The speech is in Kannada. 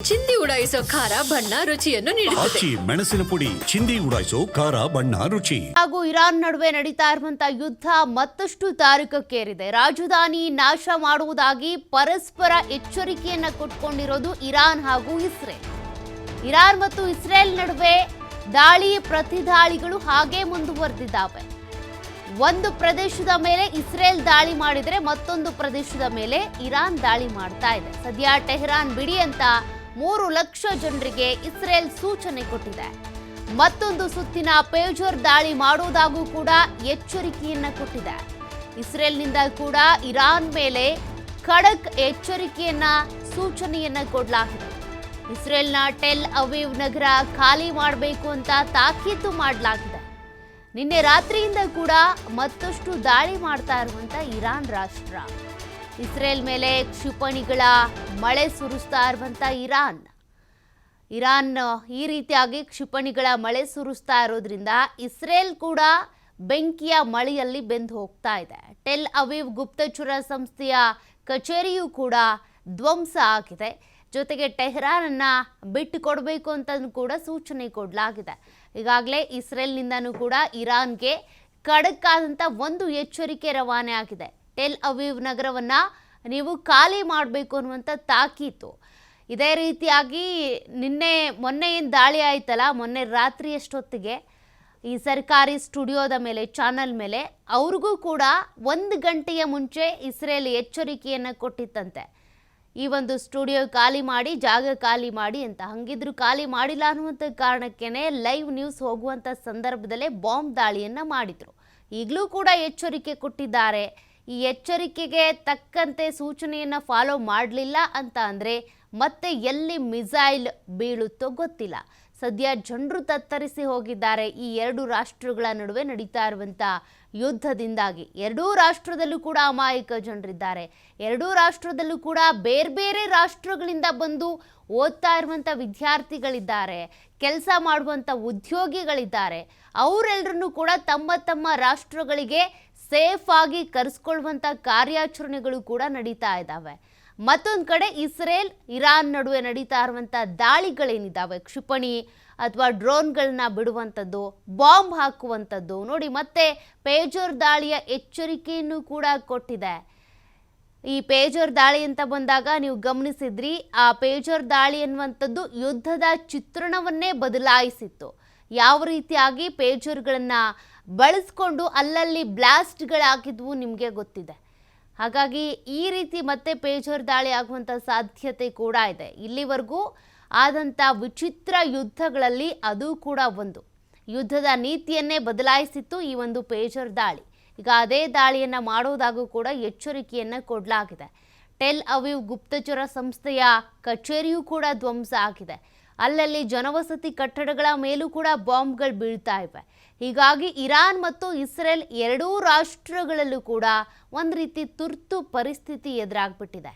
ಚಿಂದಿ ಉಡಾಯಿಸೋ ಖಾರ ಬಣ್ಣ ರುಚಿಯನ್ನು ನೀಡುತ್ತದೆ. ಮೆಣಸಿನ ಪುಡಿ ಚಿಂದಿ ಉಡಾಯಿಸೋ ಖಾರ ಬಣ್ಣ ರುಚಿ. ಹಾಗೂ ಇರಾನ್ ನಡುವೆ ನಡೀತಾ ಇರುವಂತಹ ಯುದ್ಧ ಮತ್ತಷ್ಟು ತಾರಕಕ್ಕೇರಿದೆ. ರಾಜಧಾನಿ ನಾಶ ಮಾಡುವುದಾಗಿ ಪರಸ್ಪರ ಎಚ್ಚರಿಕೆಯನ್ನ ಕೊಟ್ಕೊಂಡಿರೋದು ಇರಾನ್ ಹಾಗೂ ಇಸ್ರೇಲ್. ಇರಾನ್ ಮತ್ತು ಇಸ್ರೇಲ್ ನಡುವೆ ದಾಳಿ ಪ್ರತಿದಾಳಿಗಳು ಹಾಗೆ ಮುಂದುವರೆದಿದ್ದಾವೆ. ಒಂದು ಪ್ರದೇಶದ ಮೇಲೆ ಇಸ್ರೇಲ್ ದಾಳಿ ಮಾಡಿದರೆ ಮತ್ತೊಂದು ಪ್ರದೇಶದ ಮೇಲೆ ಇರಾನ್ ದಾಳಿ ಮಾಡ್ತಾ ಇದೆ. ಸದ್ಯ ಟೆಹರಾನ್ ಬಿಡಿ ಅಂತ 3 ಲಕ್ಷ ಜನರಿಗೆ ಇಸ್ರೇಲ್ ಸೂಚನೆ ಕೊಟ್ಟಿದೆ. ಮತ್ತೊಂದು ಸುತ್ತಿನ ಪೇಜರ್ ದಾಳಿ ಮಾಡುವುದಾಗೂ ಕೂಡ ಎಚ್ಚರಿಕೆಯನ್ನ ಕೊಟ್ಟಿದೆ. ಇಸ್ರೇಲ್ನಿಂದ ಕೂಡ ಇರಾನ್ ಮೇಲೆ ಖಡಕ್ ಎಚ್ಚರಿಕೆಯನ್ನ ಸೂಚನೆಯನ್ನ ಕೊಡಲಾಗಿದೆ. ಇಸ್ರೇಲ್ನ ಟೆಲ್ ಅವೀವ್ ನಗರ ಖಾಲಿ ಮಾಡಬೇಕು ಅಂತ ತಾಕೀತು ಮಾಡಲಾಗಿದೆ. ನಿನ್ನೆ ರಾತ್ರಿಯಿಂದ ಕೂಡ ಮತ್ತಷ್ಟು ದಾಳಿ ಮಾಡ್ತಾ ಇರುವಂತ ಇರಾನ್ ರಾಷ್ಟ್ರ, ಇಸ್ರೇಲ್ ಮೇಲೆ ಕ್ಷಿಪಣಿಗಳ ಮಳೆ ಸುರಿಸ್ತಾ ಇರುವಂತ ಇರಾನ್ ಈ ರೀತಿಯಾಗಿ ಕ್ಷಿಪಣಿಗಳ ಮಳೆ ಸುರಿಸ್ತಾ ಇರೋದ್ರಿಂದ ಇಸ್ರೇಲ್ ಕೂಡ ಬೆಂಕಿಯ ಮಳೆಯಲ್ಲಿ ಬೆಂದು ಹೋಗ್ತಾ ಇದೆ. ಟೆಲ್ ಅವೀವ್ ಗುಪ್ತಚರ ಸಂಸ್ಥೆಯ ಕಚೇರಿಯೂ ಕೂಡ ಧ್ವಂಸ ಆಗಿದೆ. ಜೊತೆಗೆ ಟೆಹರಾನನ್ನ ಬಿಟ್ಟು ಕೊಡಬೇಕು ಅಂತ ಕೂಡ ಸೂಚನೆ ಕೊಡಲಾಗಿದೆ. ಈಗಾಗಲೇ ಇಸ್ರೇಲ್ನಿಂದನೂ ಕೂಡ ಇರಾನ್ಗೆ ಖಡಕ್ ಆದಂಥ ಒಂದು ಎಚ್ಚರಿಕೆ ರವಾನೆ ಆಗಿದೆ. ಟೆಲ್ ಅವೀವ್ ನಗರವನ್ನ ನೀವು ಖಾಲಿ ಮಾಡಬೇಕು ಅನ್ನುವಂಥ ತಾಕೀತು. ಇದೇ ರೀತಿಯಾಗಿ ಮೊನ್ನೆ ಏನು ದಾಳಿ ಆಯ್ತಲ್ಲ, ಮೊನ್ನೆ ರಾತ್ರಿ ಎಷ್ಟೊತ್ತಿಗೆ ಈ ಸರ್ಕಾರಿ ಸ್ಟುಡಿಯೋದ ಮೇಲೆ, ಚಾನಲ್ ಮೇಲೆ ಅವ್ರಿಗೂ ಕೂಡ 1 ಗಂಟೆಯ ಮುಂಚೆ ಇಸ್ರೇಲ್ ಎಚ್ಚರಿಕೆಯನ್ನು ಕೊಟ್ಟಿತ್ತಂತೆ. ಈ ಒಂದು ಸ್ಟುಡಿಯೋ ಖಾಲಿ ಮಾಡಿ, ಜಾಗ ಖಾಲಿ ಮಾಡಿ ಅಂತ. ಹಂಗಿದ್ರು ಖಾಲಿ ಮಾಡಿಲ್ಲ ಅನ್ನುವಂಥ ಕಾರಣಕ್ಕೇನೆ ಲೈವ್ ನ್ಯೂಸ್ ಹೋಗುವಂಥ ಸಂದರ್ಭದಲ್ಲೇ ಬಾಂಬ್ ದಾಳಿಯನ್ನು ಮಾಡಿದರು. ಈಗಲೂ ಕೂಡ ಎಚ್ಚರಿಕೆ ಕೊಟ್ಟಿದ್ದಾರೆ. ಈ ಎಚ್ಚರಿಕೆಗೆ ತಕ್ಕಂತೆ ಸೂಚನೆಯನ್ನು ಫಾಲೋ ಮಾಡಲಿಲ್ಲ ಅಂತ ಅಂದರೆ ಮತ್ತೆ ಎಲ್ಲಿ ಮಿಸೈಲ್ ಬೀಳುತ್ತೋ ಗೊತ್ತಿಲ್ಲ. ಸದ್ಯ ಜನರು ತತ್ತರಿಸಿ ಹೋಗಿದ್ದಾರೆ ಈ 2 ರಾಷ್ಟ್ರಗಳ ನಡುವೆ ನಡೀತಾ ಇರುವಂಥ ಯುದ್ಧದಿಂದಾಗಿ. 2 ರಾಷ್ಟ್ರದಲ್ಲೂ ಕೂಡ ಅಮಾಯಕ ಜನರಿದ್ದಾರೆ. 2 ರಾಷ್ಟ್ರದಲ್ಲೂ ಕೂಡ ಬೇರೆ ಬೇರೆ ರಾಷ್ಟ್ರಗಳಿಂದ ಬಂದು ಓದ್ತಾ ಇರುವಂಥ ವಿದ್ಯಾರ್ಥಿಗಳಿದ್ದಾರೆ, ಕೆಲಸ ಮಾಡುವಂಥ ಉದ್ಯೋಗಿಗಳಿದ್ದಾರೆ. ಅವರೆಲ್ಲರನ್ನೂ ಕೂಡ ತಮ್ಮ ತಮ್ಮ ರಾಷ್ಟ್ರಗಳಿಗೆ ಸೇಫ್ ಆಗಿ ಕರೆಸ್ಕೊಳ್ಳುವಂಥ ಕಾರ್ಯಾಚರಣೆಗಳು ಕೂಡ ನಡೀತಾ ಇದ್ದಾವೆ. ಮತ್ತೊಂದು ಕಡೆ ಇಸ್ರೇಲ್ ಇರಾನ್ ನಡುವೆ ನಡೀತಾ ಇರುವಂಥ ದಾಳಿಗಳೇನಿದ್ದಾವೆ, ಕ್ಷಿಪಣಿ ಅಥವಾ ಡ್ರೋನ್ಗಳನ್ನ ಬಿಡುವಂಥದ್ದು, ಬಾಂಬ್ ಹಾಕುವಂಥದ್ದು ನೋಡಿ, ಮತ್ತೆ ಪೇಜರ್ ದಾಳಿಯ ಎಚ್ಚರಿಕೆಯನ್ನು ಕೂಡ ಕೊಟ್ಟಿದೆ. ಈ ಪೇಜರ್ ದಾಳಿ ಅಂತ ಬಂದಾಗ ನೀವು ಗಮನಿಸಿದ್ರಿ, ಆ ಪೇಜರ್ ದಾಳಿ ಅನ್ನುವಂಥದ್ದು ಯುದ್ಧದ ಚಿತ್ರಣವನ್ನೇ ಬದಲಾಯಿಸಿತ್ತು. ಯಾವ ರೀತಿಯಾಗಿ ಪೇಜರ್ಗಳನ್ನು ಬಳಸ್ಕೊಂಡು ಅಲ್ಲಲ್ಲಿ ಬ್ಲಾಸ್ಟ್ಗಳಾಗಿದ್ವು ನಿಮಗೆ ಗೊತ್ತಿದೆ. ಹಾಗಾಗಿ ಈ ರೀತಿ ಮತ್ತೆ ಪೇಜರ್ ದಾಳಿ ಆಗುವಂಥ ಸಾಧ್ಯತೆ ಕೂಡ ಇದೆ. ಇಲ್ಲಿವರೆಗೂ ಆದಂಥ ವಿಚಿತ್ರ ಯುದ್ಧಗಳಲ್ಲಿ ಅದು ಕೂಡ ಒಂದು. ಯುದ್ಧದ ನೀತಿಯನ್ನೇ ಬದಲಾಯಿಸಿತ್ತು ಈ ಒಂದು ಪೇಜರ್ ದಾಳಿ. ಈಗ ಅದೇ ದಾಳಿಯನ್ನು ಮಾಡೋದಾಗೂ ಕೂಡ ಎಚ್ಚರಿಕೆಯನ್ನು ಕೊಡಲಾಗಿದೆ. ಟೆಲ್ ಅವೀವ್ ಗುಪ್ತಚರ ಸಂಸ್ಥೆಯ ಕಚೇರಿಯೂ ಕೂಡ ಧ್ವಂಸ ಆಗಿದೆ. ಅಲ್ಲಲ್ಲಿ ಜನವಸತಿ ಕಟ್ಟಡಗಳ ಮೇಲೂ ಕೂಡ ಬಾಂಬ್ಗಳು ಬೀಳ್ತಾ ಇವೆ. ಹೀಗಾಗಿ ಇರಾನ್ ಮತ್ತು ಇಸ್ರೇಲ್ 2 ರಾಷ್ಟ್ರಗಳಲ್ಲೂ ಕೂಡ ಒಂದು ರೀತಿ ತುರ್ತು ಪರಿಸ್ಥಿತಿ ಎದುರಾಗ್ಬಿಟ್ಟಿದೆ.